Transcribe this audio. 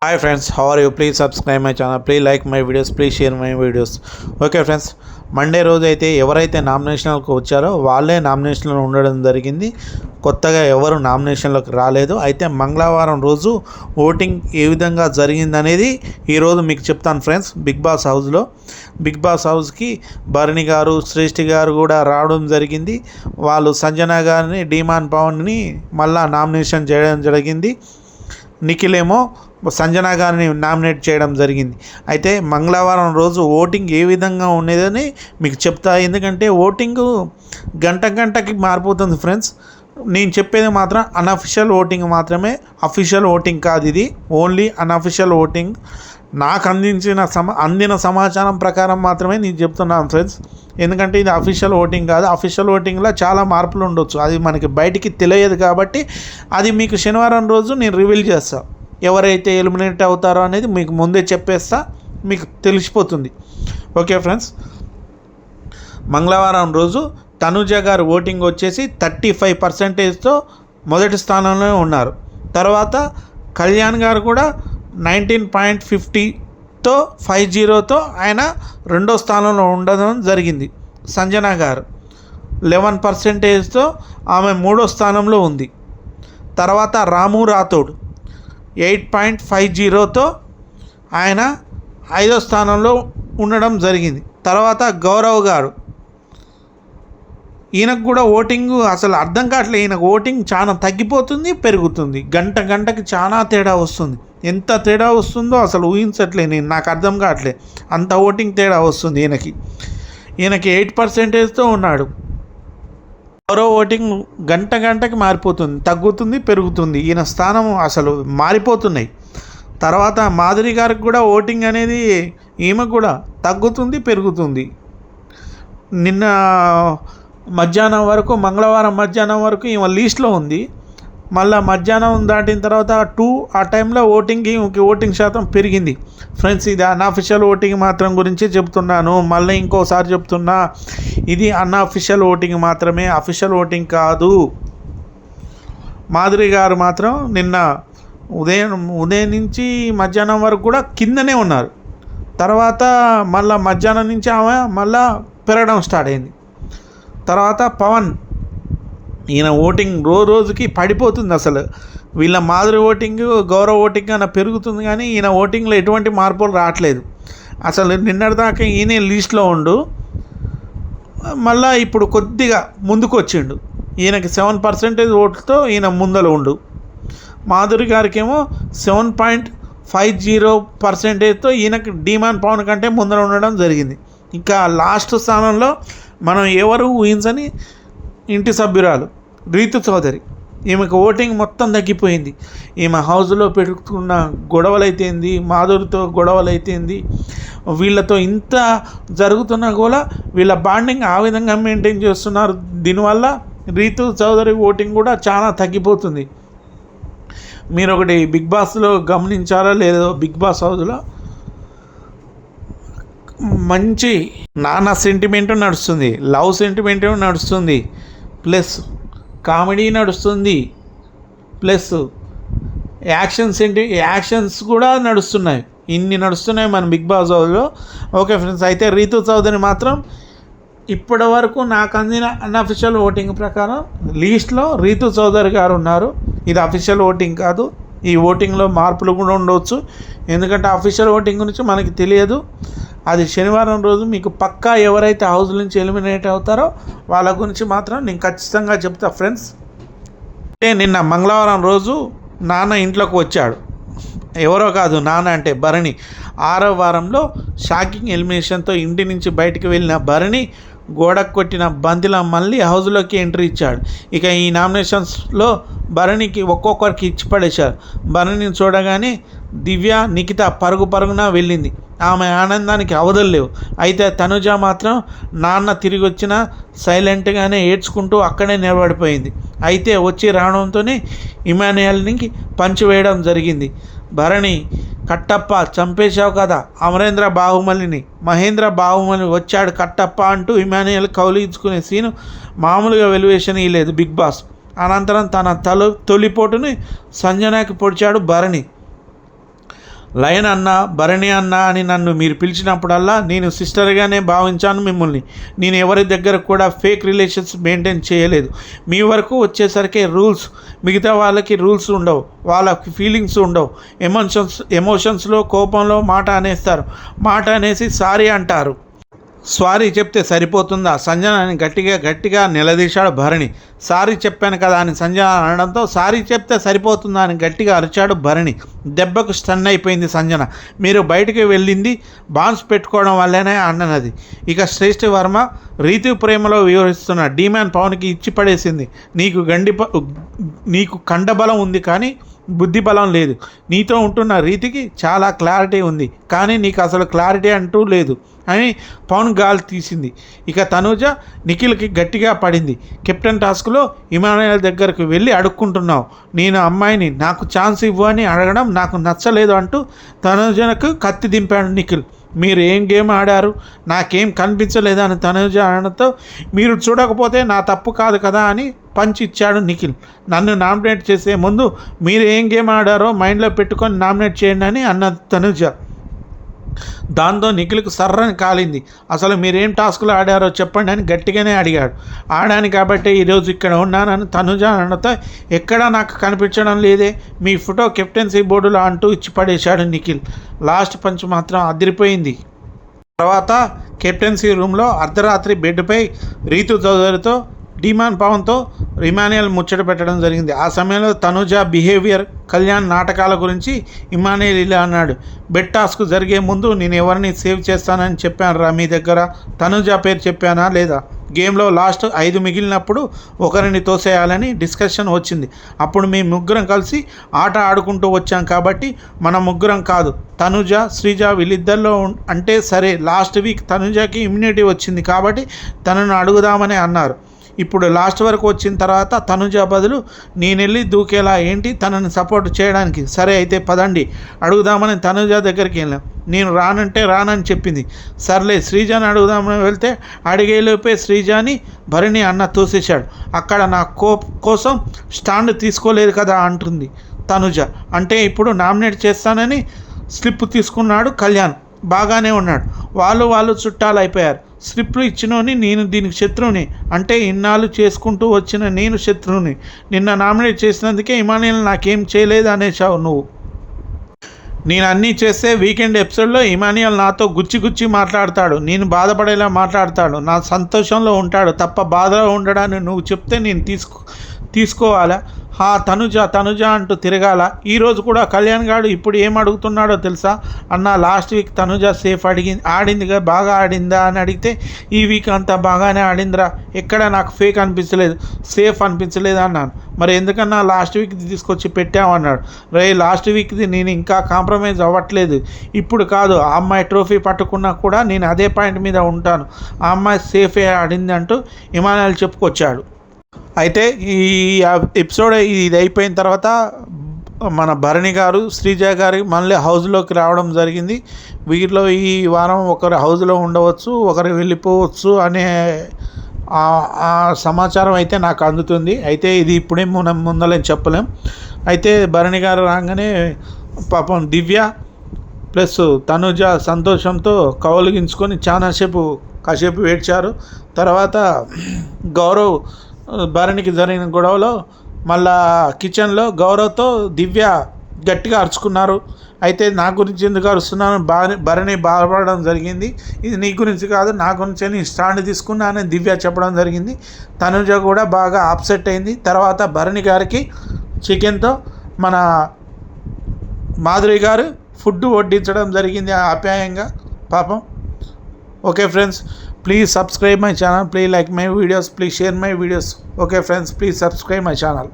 Hi friends, how are you? Please subscribe my channel. Please like my videos. Please share my videos. Okay friends, Monday రోజు అయితే ఎవరైతే నామినేషన్లకు వచ్చారో వాళ్ళే నామినేషన్లో ఉండడం జరిగింది. కొత్తగా ఎవరు నామినేషన్లోకి రాలేదు. అయితే మంగళవారం రోజు ఓటింగ్ ఏ విధంగా జరిగిందనేది ఈరోజు మీకు చెప్తాను ఫ్రెండ్స్. బిగ్ బాస్ హౌస్కి భరణి గారు, శ్రేష్ఠి గారు కూడా రావడం జరిగింది. వాళ్ళు సంజన గారిని, డీమాన్ పవన్ని మళ్ళా నామినేషన్ చేయడం జరిగింది. నిఖిల్ ఏమో సంజన గారిని నామినేట్ చేయడం జరిగింది. అయితే మంగళవారం రోజు ఓటింగ్ ఏ విధంగా ఉండేదని మీకు చెప్తా. ఎందుకంటే ఓటింగ్ గంటకి మారిపోతుంది ఫ్రెండ్స్. నేను చెప్పేది మాత్రం అన్అఫిషియల్ ఓటింగ్ మాత్రమే, అఫీషియల్ ఓటింగ్ కాదు. ఇది ఓన్లీ అన్అఫిషియల్ ఓటింగ్. నాకు అందిన సమాచారం ప్రకారం మాత్రమే నేను చెప్తున్నాను ఫ్రెండ్స్. ఎందుకంటే ఇది అఫీషియల్ ఓటింగ్ కాదు. అఫీషియల్ ఓటింగ్లో చాలా మార్పులు ఉండొచ్చు, అది మనకి బయటికి తెలియదు. కాబట్టి అది మీకు శనివారం రోజు నేను రివీల్ చేస్తాను. ఎవరైతే ఎలిమినేట్ అవుతారో అనేది మీకు ముందే చెప్పేస్తా, మీకు తెలిసిపోతుంది. ఓకే ఫ్రెండ్స్, మంగళవారం రోజు తనుజ గారు ఓటింగ్ వచ్చేసి 35%తో మొదటి స్థానంలో ఉన్నారు. తర్వాత కళ్యాణ్ గారు కూడా 19.50తో 50తో ఆయన రెండో స్థానంలో ఉండడం జరిగింది. సంజన గారు 11%తో ఆమె మూడో స్థానంలో ఉంది. తర్వాత రాము రాథోడ్ 8.50తో ఆయన 5వ స్థానంలో ఉండడం జరిగింది. తర్వాత గౌరవ్ గారు, ఈయనకు కూడా ఓటింగ్ అసలు అర్థం కావట్లేదు. ఈయనకు ఓటింగ్ చాలా తగ్గిపోతుంది, పెరుగుతుంది. గంటకి చాలా తేడా వస్తుంది. ఎంత తేడా వస్తుందో అసలు ఊహించట్లే నేను, నాకు అర్థం కావట్లేదు. అంత ఓటింగ్ తేడా వస్తుంది ఈయనకి 8%తో ఉన్నాడు. గౌరవ ఓటింగ్ గంటకి మారిపోతుంది, తగ్గుతుంది, పెరుగుతుంది. ఈయన స్థానం అసలు మారిపోతున్నాయి. తర్వాత మాధురి గారికి కూడా ఓటింగ్ అనేది ఈమె కూడా తగ్గుతుంది, పెరుగుతుంది. నిన్న మధ్యాహ్నం వరకు, మంగళవారం మధ్యాహ్నం వరకు ఈమె లీస్ట్లో ఉంది. మళ్ళీ మధ్యాహ్నం దాటిన తర్వాత 2 ఆ టైంలో ఓటింగ్ శాతం పెరిగింది. ఫ్రెండ్స్, ఇది అన్అఫిషియల్ ఓటింగ్ మాత్రం గురించి చెప్తున్నాను. మళ్ళీ ఇంకోసారి చెప్తున్నా, ఇది అన్అఫిషియల్ ఓటింగ్ మాత్రమే, అఫిషియల్ ఓటింగ్ కాదు. మాధురి గారు మాత్రం నిన్న ఉదయం నుంచి మధ్యాహ్నం వరకు కూడా కిందనే ఉన్నారు. తర్వాత మళ్ళీ మధ్యాహ్నం నుంచి ఆమె మళ్ళీ పెరగడం స్టార్ట్ అయింది. తర్వాత పవన్, ఈయన ఓటింగ్ రోజుకి పడిపోతుంది. అసలు వీళ్ళ మాధురి ఓటింగ్, గౌరవ ఓటింగ్ అన్న పెరుగుతుంది, కానీ ఈయన ఓటింగ్లో ఎటువంటి మార్పులు రావట్లేదు. అసలు నిన్నటిదాకా ఈయన లీస్ట్లో ఉండు, మళ్ళీ ఇప్పుడు కొద్దిగా ముందుకు వచ్చిండు. ఈయనకి 7% ఓట్లతో ఈయన ముందర ఉండు. మాధురి గారికి ఏమో 7.50%తో ఈయనకి డీమాన్ పవన్ కంటే ముందర ఉండడం జరిగింది. ఇంకా లాస్ట్ స్థానంలో మనం ఎవరు ఊహించని ఇంటి సభ్యురాలు రీతు చౌదరి, ఈమెకు ఓటింగ్ మొత్తం తగ్గిపోయింది. ఈమె హౌస్లో పెట్టుకున్న గొడవలైతేంది, మాధురితో గొడవలైతేంది, వీళ్ళతో ఇంత జరుగుతున్నా కూడా వీళ్ళ బాండింగ్ ఆ విధంగా మెయింటైన్ చేస్తున్నారు. దీనివల్ల రీతు చౌదరి ఓటింగ్ కూడా చాలా తగ్గిపోతుంది. మీరు ఒకటి బిగ్ బాస్లో గమనించారా లేదో, బిగ్ బాస్ హౌస్లో మంచి నాన్న సెంటిమెంటు నడుస్తుంది, లవ్ సెంటిమెంటు నడుస్తుంది, ప్లస్ కామెడీ నడుస్తుంది, ప్లస్ యాక్షన్స్ కూడా నడుస్తున్నాయి. ఇన్ని నడుస్తున్నాయి మన బిగ్ బాస్ హౌస్లో. ఓకే ఫ్రెండ్స్, అయితే రీతు చౌదరి మాత్రం ఇప్పటి వరకు నాకు అందిన అన్అఫిషియల్ ఓటింగ్ ప్రకారం లీస్ట్లో రీతు చౌదరి గారు ఉన్నారు. ఇది అఫీషియల్ ఓటింగ్ కాదు. ఈ ఓటింగ్లో మార్పులు కూడా ఉండవచ్చు, ఎందుకంటే అఫీషియల్ ఓటింగ్ గురించి మనకి తెలియదు. అది శనివారం రోజు మీకు పక్కా ఎవరైతే హౌస్ నుంచి ఎలిమినేట్ అవుతారో వాళ్ళ గురించి మాత్రం నేను ఖచ్చితంగా చెప్తా ఫ్రెండ్స్. అంటే నిన్న మంగళవారం రోజు నాన్న ఇంట్లోకి వచ్చాడు. ఎవరో కాదు, నాన్న అంటే భరణి. 6వ వారంలో షాకింగ్ ఎలిమినేషన్తో ఇంటి నుంచి బయటికి వెళ్ళిన భరణి గోడకు కొట్టిన బంతిలా మళ్ళీ హౌస్లోకి ఎంట్రీ ఇచ్చాడు. ఇక ఈ నామినేషన్స్లో భరణికి ఒక్కొక్కరికి ఇచ్చి పడేశారు. భరణిని చూడగానే దివ్య, నిఖిత పరుగున వెళ్ళింది. ఆమె ఆనందానికి అవధులు లేవు. అయితే తనుజ మాత్రం నాన్న తిరిగి వచ్చినా సైలెంట్గానే ఏడ్చుకుంటూ అక్కడే నిలబడిపోయింది. అయితే వచ్చి రావడంతోనే ఇమాన్యుయల్ని పంచి వేయడం జరిగింది. భరణి, కట్టప్ప చంపేశావు కదా అమరేంద్ర బాహుబలిని, మహేంద్ర బాహుబలి వచ్చాడు కట్టప్ప అంటూ ఇమాన్యుయల్ కౌలించుకునే సీను మామూలుగా వెలివేషన్ ఇవ్వలేదు బిగ్ బాస్. అనంతరం తన తొలిపోటుని సంజనకి పొడిచాడు భరణి. లయన్ అన్న, భరణి అన్న అని నన్ను మీరు పిలిచినప్పుడల్లా నేను సిస్టర్గానే భావించాను మిమ్మల్ని. నేను ఎవరి దగ్గర కూడా ఫేక్ రిలేషన్స్ మెయింటైన్ చేయలేదు. మీ వరకు వచ్చేసరికి రూల్స్, మిగతా వాళ్ళకి రూల్స్ ఉండవు, వాళ్ళకి ఫీలింగ్స్ ఉండవు. ఎమోషన్స్లో కోపంలో మాట అనేస్తారు. మాట అనేసి సారీ అంటారు. సారీ చెప్తే సరిపోతుందా సంజన అని గట్టిగా నిలదీశాడు భరణి. సారీ చెప్పాను కదా అని సంజన అనడంతో సారీ చెప్తే సరిపోతుందా అని గట్టిగా అరిచాడు భరణి. దెబ్బకు స్టన్ అయిపోయింది సంజన. మీరు బయటికి వెళ్ళింది బాన్స్ పెట్టుకోవడం వల్లనే అన్నది. ఇక శ్రేష్ఠ వర్మ రీతు ప్రేమలో వివరిస్తున్న డీమ్యాన్ పవన్కి ఇచ్చి పడేసింది. నీకు కండబలం ఉంది కానీ బుద్ధి బలం లేదు. నీతో ఉంటున్న రీతికి చాలా క్లారిటీ ఉంది కానీ నీకు అసలు క్లారిటీ అంటూ లేదు అని పవన్ గాలి తీసింది. ఇక తనూజ నిఖిల్కి గట్టిగా పడింది. కెప్టెన్ టాస్క్లో ఇమానుయేల్ దగ్గరకు వెళ్ళి అడుక్కుంటున్నావు, నేను అమ్మాయిని, నాకు ఛాన్స్ ఇవ్వు అని అడగడం నాకు నచ్చలేదు అంటూ తనూజకు కత్తి దింపాడు నిఖిల్. మీరు ఏం గేమ్ ఆడారు, నాకేం కనిపించలేదా అని తనూజ అనడంతో మీరు చూడకపోతే నా తప్పు కాదు కదా అని పంచ్ ఇచ్చాడు నిఖిల్. నన్ను నామినేట్ చేసే ముందు మీరు ఏం గేమ్ ఆడారో మైండ్లో పెట్టుకొని నామినేట్ చేయండి అని అన్నది తనూజ. దాంతో నిఖిల్కు సర్రని కాలింది. అసలు మీరేం టాస్క్లు ఆడారో చెప్పండి అని గట్టిగానే అడిగాడు. ఆడాను కాబట్టి ఈరోజు ఇక్కడ ఉన్నానని తనుజ అనడంతో ఎక్కడా నాకు కనిపించడం లేదే, మీ ఫోటో కెప్టెన్సీ బోర్డులో అంటూ ఇచ్చి పడేశాడు నిఖిల్. లాస్ట్ పంచ్ మాత్రం అదిరిపోయింది. తర్వాత కెప్టెన్సీ రూమ్లో అర్ధరాత్రి బెడ్పై రీతు చౌదరితో డీమాన్ పవన్తో ఇమానుయేల్ ముచ్చట పెట్టడం జరిగింది. ఆ సమయంలో తనుజ బిహేవియర్, కళ్యాణ్ నాటకాల గురించి ఇమానుయేల్ ఇలా అన్నాడు. బెడ్ టాస్క్ జరిగే ముందు నేను ఎవరిని సేవ్ చేస్తానని చెప్పాను రా మీ దగ్గర, తనుజ పేరు చెప్పానా లేదా? గేమ్లో లాస్ట్ 5 మిగిలినప్పుడు ఒకరిని తోసేయాలని డిస్కషన్ వచ్చింది. అప్పుడు మేము ముగ్గురం కలిసి ఆట ఆడుకుంటూ వచ్చాం కాబట్టి మన ముగ్గురం కాదు, తనుజ, శ్రీజ వీళ్ళిద్దరిలో అంటే సరే. లాస్ట్ వీక్ తనుజకి ఇమ్యూనిటీ వచ్చింది కాబట్టి తనను అడుగుదామని అన్నారు. ఇప్పుడు లాస్ట్ వరకు వచ్చిన తర్వాత తనుజ బదులు నేను వెళ్ళి దూకేలా ఏంటి తనని సపోర్ట్ చేయడానికి? సరే అయితే పదండి అడుగుదామని తనుజ దగ్గరికి వెళ్ళాం. నేను రానంటే రానని చెప్పింది. సర్లే శ్రీజాని అడుగుదామని వెళ్తే అడిగేలోపే శ్రీజాని భరణి అన్న తోసేశాడు. అక్కడ నా కోసం స్టాండ్ తీసుకోలేదు కదా అంటుంది తనుజ. అంటే ఇప్పుడు నామినేట్ చేస్తానని స్లిప్ తీసుకున్నాడు కళ్యాణ్. బాగానే ఉన్నాడు. వాళ్ళు చుట్టాలు అయిపోయారు. స్లిప్లు ఇచ్చినోని నేను దీనికి శత్రువుని, అంటే ఇన్నాళ్ళు చేసుకుంటూ వచ్చిన నేను శత్రువుని. నిన్న నామినేట్ చేసినందుకే ఇమానుయేల్ నాకేం చేయలేదు అనేసావు నువ్వు. నేను అన్నీ చేస్తే వీకెండ్ ఎపిసోడ్లో ఇమానుయేల్ నాతో గుచ్చి మాట్లాడతాడు, నేను బాధపడేలా మాట్లాడతాడు, నా సంతోషంలో ఉంటాడు తప్ప బాధలో ఉండడాన్ని నువ్వు చెప్తే నేను తీసుకోవాలా? తనుజ అంటూ తిరగాల. ఈరోజు కూడా కళ్యాణ్ గారు ఇప్పుడు ఏం అడుగుతున్నాడో తెలుసా అన్న? లాస్ట్ వీక్ తనుజ సేఫ్ ఆడిందిగా, బాగా ఆడిందా అని అడిగితే ఈ వీక్ అంతా బాగానే ఆడిందిరా, ఎక్కడ నాకు ఫేక్ అనిపించలేదు, సేఫ్ అనిపించలేదు అన్నాను. మరి ఎందుకన్నా లాస్ట్ వీక్ది తీసుకొచ్చి పెట్టామన్నాడు. లాస్ట్ వీక్ది నేను ఇంకా కాంప్రమైజ్ అవ్వట్లేదు. ఇప్పుడు కాదు, ఆ అమ్మాయి ట్రోఫీ పట్టుకున్నా కూడా నేను అదే పాయింట్ మీద ఉంటాను, ఆ అమ్మాయి సేఫే ఆడింది అంటూ ఇమానుయేల్ చెప్పుకొచ్చాడు. అయితే ఈ ఎపిసోడ్ ఇది అయిపోయిన తర్వాత మన భరణి గారు, శ్రీజ గారి మళ్ళీ హౌస్లోకి రావడం జరిగింది. వీరిలో ఈ వారం ఒకరు హౌస్లో ఉండవచ్చు, ఒకరు వెళ్ళిపోవచ్చు అనే ఆ సమాచారం అయితే నాకు అందుతుంది. అయితే ఇది ఇప్పుడే మనం ముందలేం చెప్పలేం. అయితే భరణి గారు రాగానే పాపం దివ్య ప్లస్ తనుజ సంతోషంతో కౌలిగించుకొని కాసేపు ఏడ్చారు. తర్వాత గౌరవ్ భరణికి జరిగిన గొడవలో మళ్ళా కిచెన్లో గౌరవ్తో దివ్య గట్టిగా అరుచుకున్నారు. అయితే నా గురించి ఎందుకు అరుస్తున్నాను, భరణి బాధపడడం జరిగింది. ఇది నీ గురించి కాదు, నా గురించి నేను స్టాండ్ తీసుకున్నానని దివ్య చెప్పడం జరిగింది. తనుజ కూడా బాగా అప్సెట్ అయింది. తర్వాత భరణి గారికి చికెన్తో మన మాధురి గారు ఫుడ్ వడ్డించడం జరిగింది ఆప్యాయంగా పాపం. Okay friends, please subscribe my channel, please like my videos, please share my videos. Okay friends, please subscribe my channel.